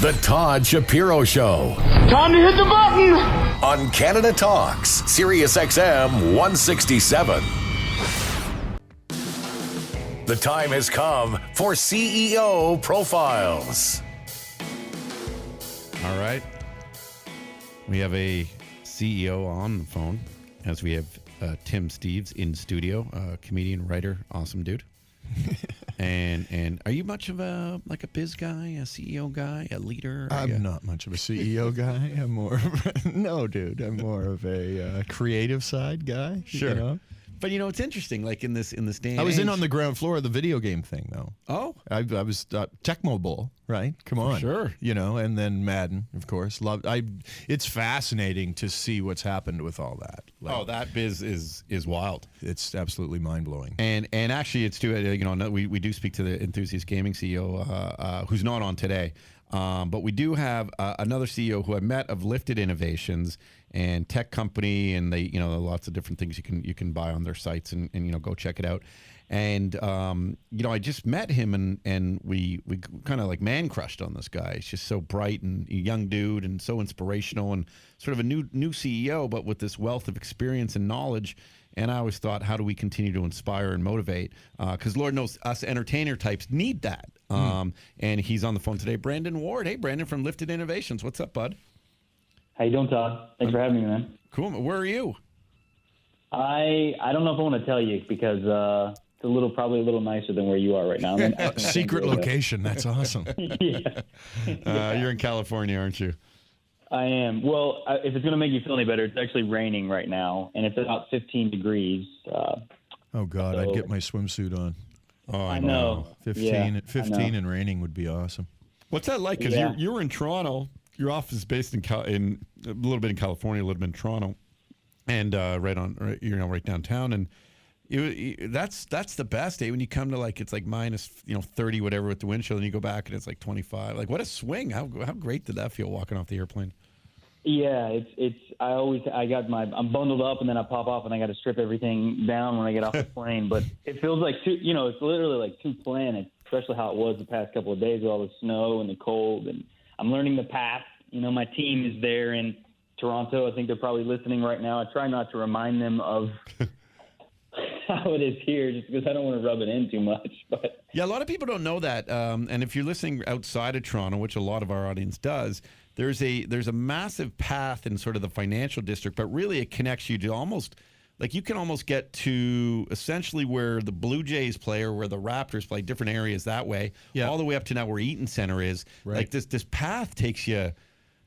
The Todd Shapiro Show. Time to hit the button! On Canada Talks, SiriusXM 167. The time has come for CEO Profiles. All right. We have a CEO on the phone, as we have Tim Steeves in studio, comedian, writer, awesome dude. and are you much of a biz guy, a CEO guy, a leader? I'm not much of a CEO guy. I'm more of no, dude. I'm more of a creative side guy. Sure. You know? But it's interesting. Like in this day. I was in on the ground floor of the video game thing, though. Oh, I was Tecmo Bowl, right? Come on, sure. And then Madden, of course. It's fascinating to see what's happened with all that. That biz is wild. It's absolutely mind blowing. And actually, it's too. We do speak to the Enthusiast Gaming CEO, who's not on today. But we do have another CEO who I met of Lifted Innovations and tech company, and they, lots of different things you can buy on their sites and go check it out. And I just met him and we kind of like man crushed on this guy. He's just so bright and a young dude and so inspirational and sort of a new CEO, but with this wealth of experience and knowledge. And I always thought, how do we continue to inspire and motivate? Because Lord knows us entertainer types need that. And he's on the phone today, Brandon Ward. Hey, Brandon from Lifted Innovations. What's up, bud? How you doing, Todd? Thanks for having me, man. Cool. Where are you? I don't know if I want to tell you because it's probably a little nicer than where you are right now. Secret location. That's awesome. Yeah. You're in California, aren't you? I am. Well, if it's going to make you feel any better, it's actually raining right now, and it's about 15 degrees. Oh, God, I'd get my swimsuit on. Oh, I know. 15 know. and raining would be awesome. What's that like? Because you were in Toronto. Your office is based in a little bit in California, a little bit in Toronto, and right downtown. And that's the best, when you come to it's like minus 30 whatever with the wind chill, and you go back and it's like 25. Like, what a swing! How great did that feel walking off the airplane? Yeah, I'm bundled up and then I pop off and I got to strip everything down when I get off the plane. But it feels like it's literally like two planets, especially how it was the past couple of days with all the snow and the cold. And I'm learning the path. My team is there in Toronto. I think they're probably listening right now. I try not to remind them of how it is here, just because I don't want to rub it in too much. But yeah, a lot of people don't know that. And if you're listening outside of Toronto, which a lot of our audience does, there's a massive path in sort of the financial district, but really it connects you to almost like you can almost get to essentially where the Blue Jays play or where the Raptors play, different areas that way, all the way up to now where Eaton Center is. Right. Like this path takes you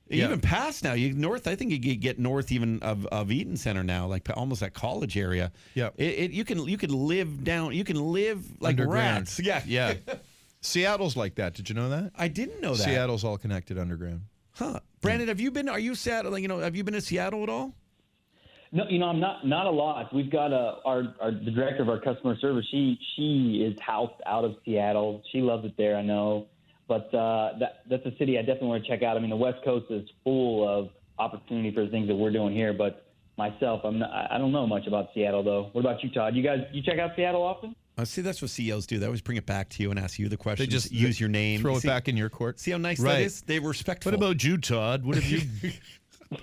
even past now. I think you get north even of Eaton Center now, like almost that college area. Yeah, you can live down. You can live like underground. rats. Yeah. Seattle's like that. Did you know that? I didn't know that. Seattle's all connected underground. Huh. Brandon, have you been to Seattle at all? No, I'm not a lot. We've got the director of our customer service. She is housed out of Seattle. She loves it there, I know. But that's a city I definitely want to check out. I mean, the West Coast is full of opportunity for the things that we're doing here. But myself, I don't know much about Seattle, though. What about you, Todd? You check out Seattle often? See, that's what CEOs do. They always bring it back to you and ask you the question. They just use your name. Throw it back in your court. See how nice that is? They respectful. What about you, Todd? What have you...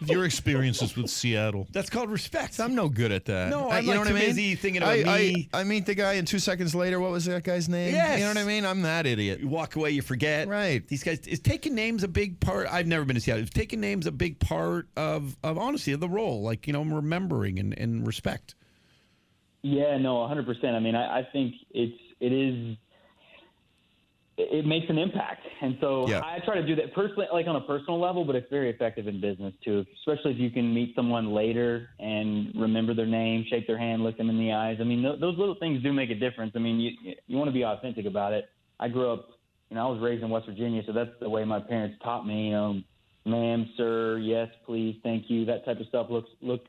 Your experiences with Seattle. That's called respect. I'm no good at that. No, I'm too busy thinking about me. I meet the guy, and 2 seconds later, what was that guy's name? Yes. You know what I mean? I'm that idiot. You walk away, you forget. Right. These guys, is taking names a big part? I've never been to Seattle. Is taking names a big part of honestly, of the role? Like, remembering and respect. Yeah, no, 100%. I mean, I think it makes an impact. And so I try to do that personally, like on a personal level, but it's very effective in business too, especially if you can meet someone later and remember their name, shake their hand, look them in the eyes. I mean, those little things do make a difference. I mean, you want to be authentic about it. I grew up, I was raised in West Virginia, so that's the way my parents taught me, ma'am, sir, yes, please, thank you, that type of stuff. Look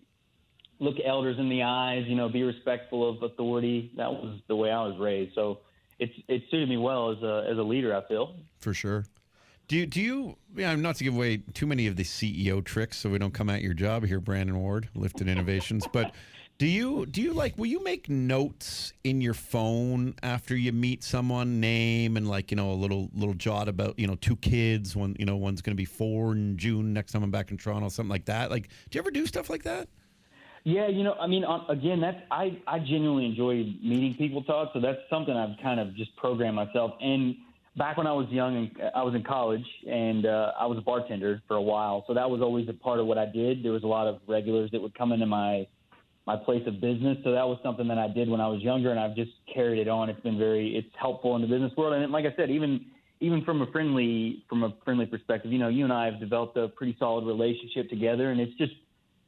elders in the eyes, be respectful of authority. That was the way I was raised. So it suited me well as a leader, I feel. For sure. Do you not to give away too many of the CEO tricks so we don't come at your job here, Brandon Ward, Lifted Innovations, but Do you will you make notes in your phone after you meet someone, name and a little jot about, 2 kids, one, one's going to be 4 in June next time I'm back in Toronto, something like that. Like, do you ever do stuff like that? Yeah, again, I genuinely enjoy meeting people, Todd. So that's something I've kind of just programmed myself. And back when I was young and I was in college and I was a bartender for a while. So that was always a part of what I did. There was a lot of regulars that would come into my place of business. So that was something that I did when I was younger, and I've just carried it on. It's helpful in the business world. And like I said, even from a friendly perspective, you and I have developed a pretty solid relationship together, and it's just,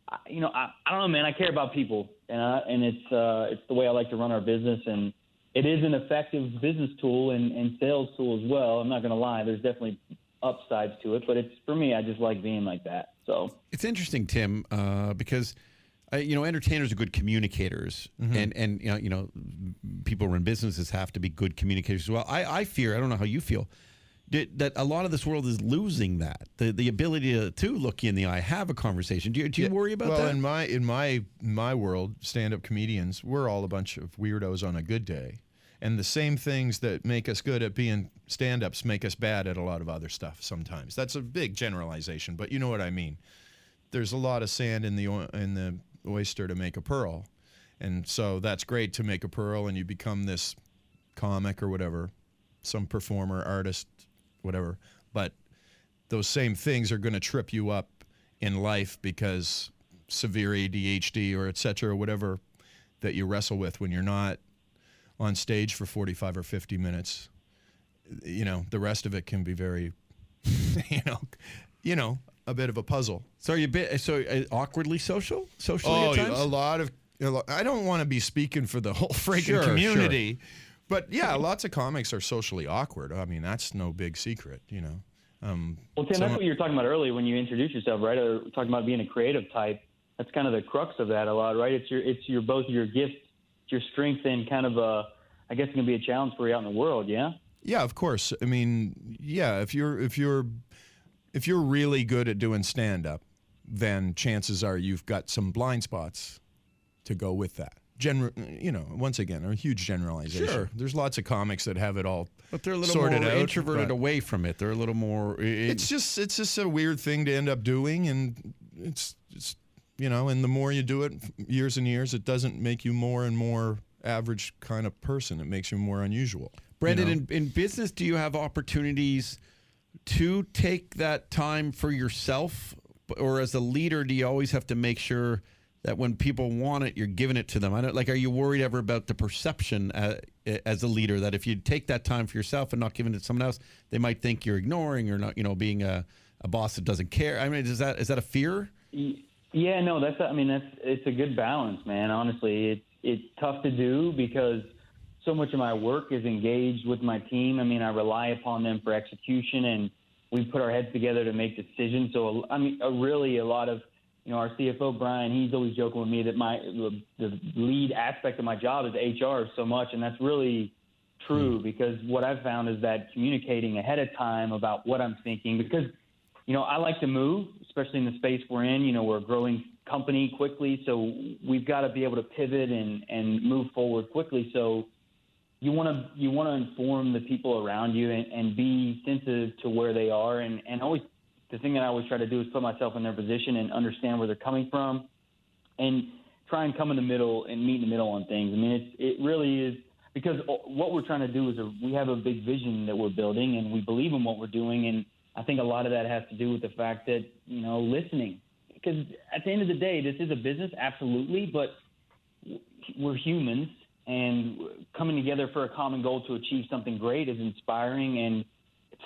I don't know, man, I care about people, and it's the way I like to run our business, and it is an effective business tool and sales tool as well. I'm not going to lie. There's definitely upsides to it, but for me, I just like being like that. So it's interesting, Tim, because entertainers are good communicators, and people who run businesses have to be good communicators as well. I fear, I don't know how you feel, that a lot of this world is losing that the ability to look you in the eye, have a conversation. Do you worry about that? Well, in my world, stand-up comedians, we're all a bunch of weirdos on a good day, and the same things that make us good at being stand-ups make us bad at a lot of other stuff. Sometimes that's a big generalization, but you know what I mean. There's a lot of sand in the oyster to make a pearl, and so that's great to make a pearl, and you become this comic or whatever, some performer, artist, whatever. But those same things are going to trip you up in life because severe ADHD or et cetera, or whatever that you wrestle with when you're not on stage for 45 or 50 minutes. The rest of it can be very, a bit of a puzzle. So are you awkwardly socially at times? A lot. I don't want to be speaking for the whole freaking community, but yeah, lots of comics are socially awkward. I mean, that's no big secret, Well, Tim, that's what you were talking about earlier when you introduced yourself, right? Or talking about being a creative type. That's kind of the crux of that a lot, right? It's your both your gift, your strength, and kind of I guess it can be a challenge for you out in the world. Yeah. Yeah, of course. I mean, yeah, if you're really good at doing stand-up, then chances are you've got some blind spots to go with that. Once again, a huge generalization. Sure. There's lots of comics that have it all but they're a little sorted more out, introverted away from it. They're a little more... It's just a weird thing to end up doing, and it's and the more you do it, years and years, it doesn't make you more and more average kind of person. It makes you more unusual. Brandon, in business, do you have opportunities to take that time for yourself, or as a leader, do you always have to make sure that when people want it, you're giving it to them? Are you worried ever about the perception as a leader that if you take that time for yourself and not giving it to someone else, they might think you're ignoring or not, being a boss that doesn't care? I mean, is that a fear? Yeah, no, it's a good balance, man. Honestly, it's tough to do because so much of my work is engaged with my team. I mean, I rely upon them for execution, and we put our heads together to make decisions. So, really a lot of, our CFO, Brian, he's always joking with me that the lead aspect of my job is HR so much, and that's really true because what I've found is that communicating ahead of time about what I'm thinking, because, I like to move, especially in the space we're in. We're a growing company quickly, so we've got to be able to pivot and move forward quickly. So you want to inform the people around you and be sensitive to where they are, and always the thing that I always try to do is put myself in their position and understand where they're coming from, and try and come in the middle and meet in the middle on things. I mean, it really is, because what we're trying to do is we have a big vision that we're building, and we believe in what we're doing, and I think a lot of that has to do with the fact that listening, because at the end of the day, this is a business, absolutely, but we're humans. And coming together for a common goal to achieve something great is inspiring. And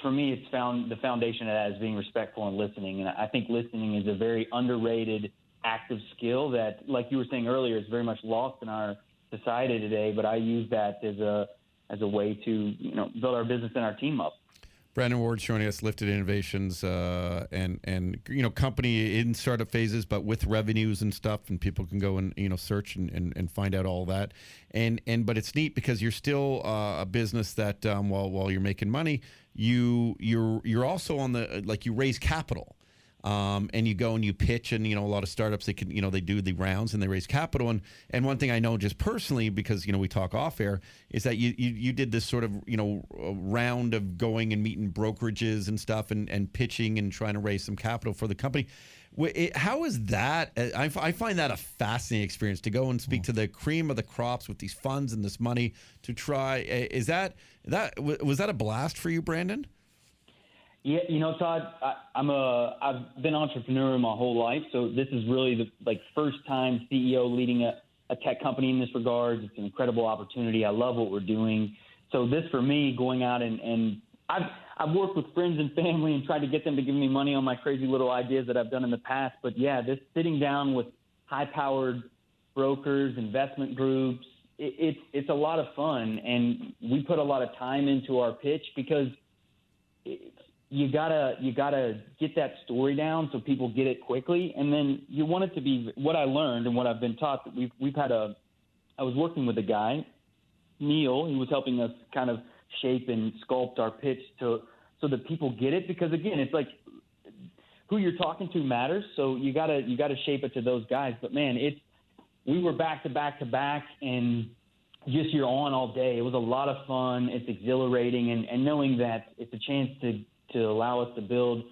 for me, it's found the foundation of that is being respectful and listening. And I think listening is a very underrated active skill that, like you were saying earlier, is very much lost in our society today. But I use that as a way to build our business and our team up. Brandon Ward's joining us, Lifted Innovations, and company in startup phases, but with revenues and stuff, and people can go and search and find out all that. But it's neat because you're still a business that while you're making money, you're also on the you raise capital. and you go and you pitch, and a lot of startups, they can they do the rounds and they raise capital, and one thing I know just personally, because we talk off air, is that you did this sort of round of going and meeting brokerages and stuff and pitching and trying to raise some capital for the company. How is that? I find that a fascinating experience, to go and speak to the cream of the crops with these funds and this money to try. Was that a blast for you, Brandon? Yeah, Todd, I've been an entrepreneur my whole life, so this is really the first time CEO leading a tech company in this regard. It's an incredible opportunity. I love what we're doing. So this, for me, going out and I've worked with friends and family and tried to get them to give me money on my crazy little ideas that I've done in the past. But yeah, this sitting down with high-powered brokers, investment groups, it's a lot of fun, and we put a lot of time into our pitch, because you gotta get that story down so people get it quickly, and then you want it to be what I learned and what I've been taught. That I was working with a guy, Neil. He was helping us kind of shape and sculpt our pitch so that people get it, because again, it's like who you're talking to matters. So you gotta shape it to those guys. But man, we were back to back, and just you're on all day. It was a lot of fun. It's exhilarating, and knowing that it's a chance to allow us to build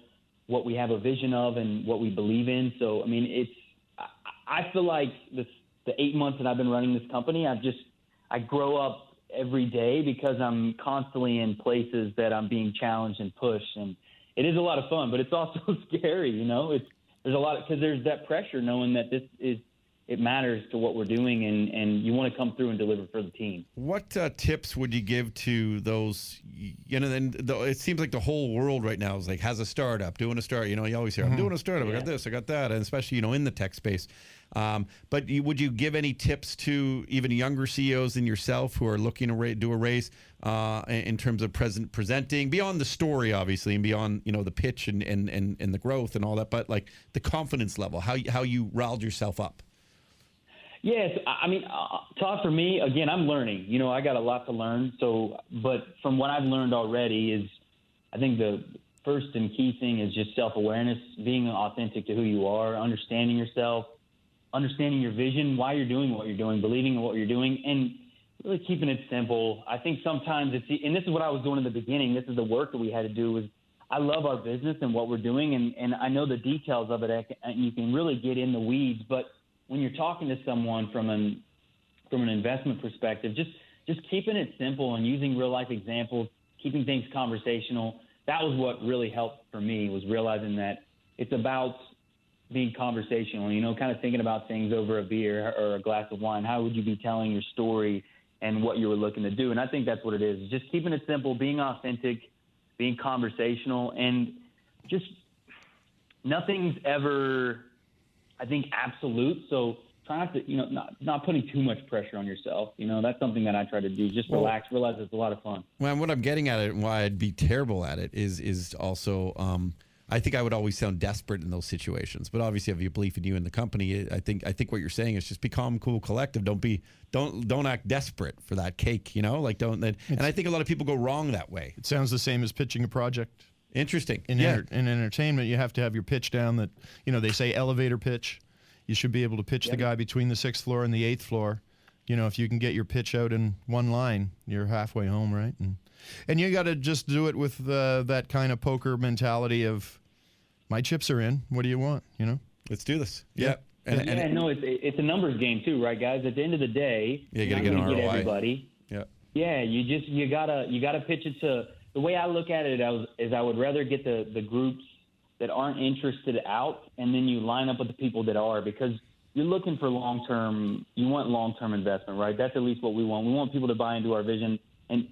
what we have a vision of and what we believe in. So, I mean, I feel like the 8 months that I've been running this company, I grow up every day, because I'm constantly in places that I'm being challenged and pushed. And it is a lot of fun, but it's also scary, there's a lot, because there's that pressure knowing that it matters to what we're doing, and you want to come through and deliver for the team. What tips would you give to those, it seems like the whole world right now is like, has a startup, doing a startup. You always hear, I'm doing a startup, I got this, I got that, and especially, in the tech space. But would you give any tips to even younger CEOs than yourself who are looking to do a raise in terms of presenting, beyond the story, obviously, and beyond, the pitch and the growth and all that, but like the confidence level, how you riled yourself up? Yes, I mean, Todd, for me, again, I'm learning. I got a lot to learn. But from what I've learned already is, I think the first and key thing is just self-awareness, being authentic to who you are, understanding yourself, understanding your vision, why you're doing what you're doing, believing in what you're doing, and really keeping it simple. I think sometimes and this is what I was doing in the beginning. This is the work that we had to do. Was I love our business and what we're doing, and I know the details of it, and you can really get in the weeds, but when you're talking to someone from an investment perspective, just keeping it simple and using real life examples, keeping things conversational. That was what really helped for me, was realizing that it's about being conversational, kind of thinking about things over a beer or a glass of wine. How would you be telling your story and what you were looking to do? And I think that's what it is, just keeping it simple, being authentic, being conversational, and just nothing's ever, I think, absolute. So try not to, not putting too much pressure on yourself. That's something that I try to do. Just relax, realize it's a lot of fun. Well, what I'm getting at it, and why I'd be terrible at it, is also, I think I would always sound desperate in those situations. But obviously, if you believe in you and the company, I think what you're saying is just be calm, cool, collective. Don't act desperate for that cake. And I think a lot of people go wrong that way. It sounds the same as pitching a project. Interesting. In entertainment, you have to have your pitch down. That they say elevator pitch. You should be able to pitch the guy between the 6th floor and the 8th floor. If you can get your pitch out in one line, you're halfway home, right? And you got to just do it with that kind of poker mentality of, my chips are in. What do you want? Let's do this. Yeah. It's a numbers game too, right, guys? At the end of the day, you got to get an ROI. Everybody. Yeah. Yeah, you gotta pitch it to. The way I look at it is I would rather get the groups that aren't interested out, and then you line up with the people that are, because you're looking for you want long-term investment, right? That's at least what we want. We want people to buy into our vision. And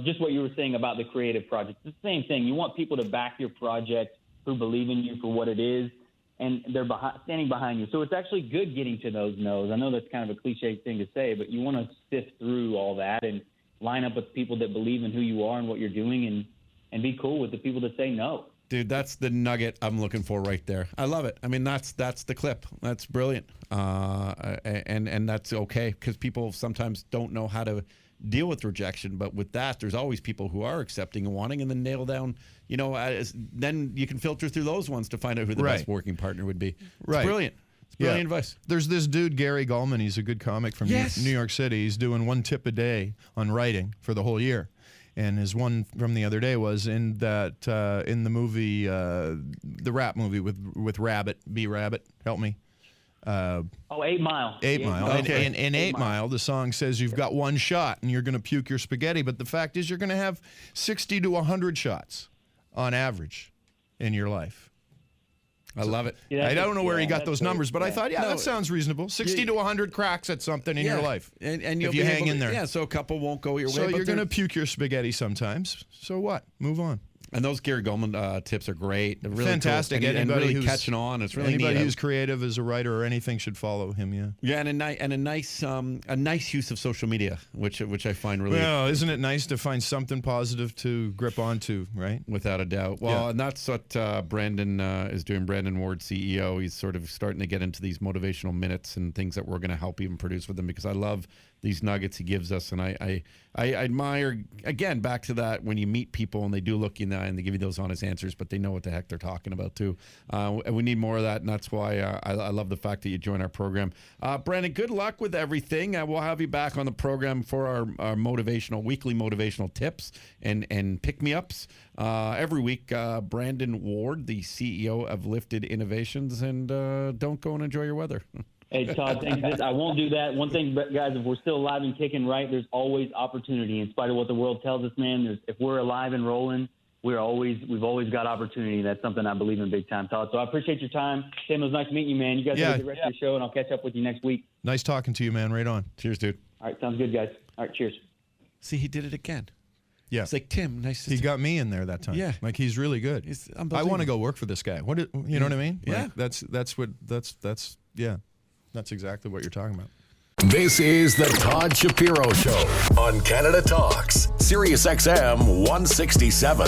just what you were saying about the creative project, it's the same thing. You want people to back your project, who believe in you for what it is, and they're standing behind you. So it's actually good getting to those no's. I know that's kind of a cliche thing to say, but you want to sift through all that and line up with people that believe in who you are and what you're doing, and be cool with the people that say no. Dude, that's the nugget I'm looking for right there. I love it. I mean, that's the clip. That's brilliant. And that's okay, because people sometimes don't know how to deal with rejection. But with that, there's always people who are accepting and wanting, and then nail down, then you can filter through those ones to find out who the best working partner would be. It's brilliant. It's brilliant advice. There's this dude, Gary Gulman. He's a good comic from New York City. He's doing 1 tip a day on writing for the whole year. And his one from the other day was in the movie, the rap movie with Rabbit, B-Rabbit, help me. 8 Mile. 8 Mile. Okay. In 8 Mile, the song says you've got 1 shot and you're going to puke your spaghetti. But the fact is you're going to have 60 to 100 shots on average in your life. I love it. I don't know where he got those numbers, but I thought, that sounds reasonable. 60 to 100 cracks at something in your life. And if you hang in there. Yeah, so a couple won't go your way. So you're going to puke your spaghetti sometimes. So what? Move on. And those Gary Gulman tips are great. They're really fantastic. Cool. And Anybody really who's catching on. It's really anybody neat. who's creative as a writer or anything should follow him. Yeah. Yeah, and a nice use of social media, which I find really. Well, isn't it nice to find something positive to grip onto, right? Without a doubt. Well, and that's what Brandon is doing. Brandon Ward, CEO. He's sort of starting to get into these motivational minutes and things that we're going to help even produce with him, because I love these nuggets he gives us, and I admire, again, back to that, when you meet people and they do look you in the eye and they give you those honest answers, but they know what the heck they're talking about too. And we need more of that, and that's why I love the fact that you join our program. Brandon, good luck with everything. We'll have you back on the program for our weekly motivational tips and pick-me-ups every week. Brandon Ward, the CEO of Lifted Innovations, and don't go and enjoy your weather. Hey, Todd, thanks. I won't do that. One thing, guys, if we're still alive and kicking, right, there's always opportunity. In spite of what the world tells us, man, if we're alive and rolling, we've always got opportunity. That's something I believe in big time, Todd. So I appreciate your time. Tim, it was nice meeting you, man. You guys have a good rest of your show, and I'll catch up with you next week. Nice talking to you, man. Right on. Cheers, dude. All right, sounds good, guys. All right, cheers. See, he did it again. Yeah. It's like, Tim, nice to He got me in there that time. Yeah. Like, he's really good. It's I unbelievable. want to go work for this guy. You know what I mean? Yeah. Like, that's exactly what you're talking about. This is the Todd Shapiro Show on Canada Talks, SiriusXM 167.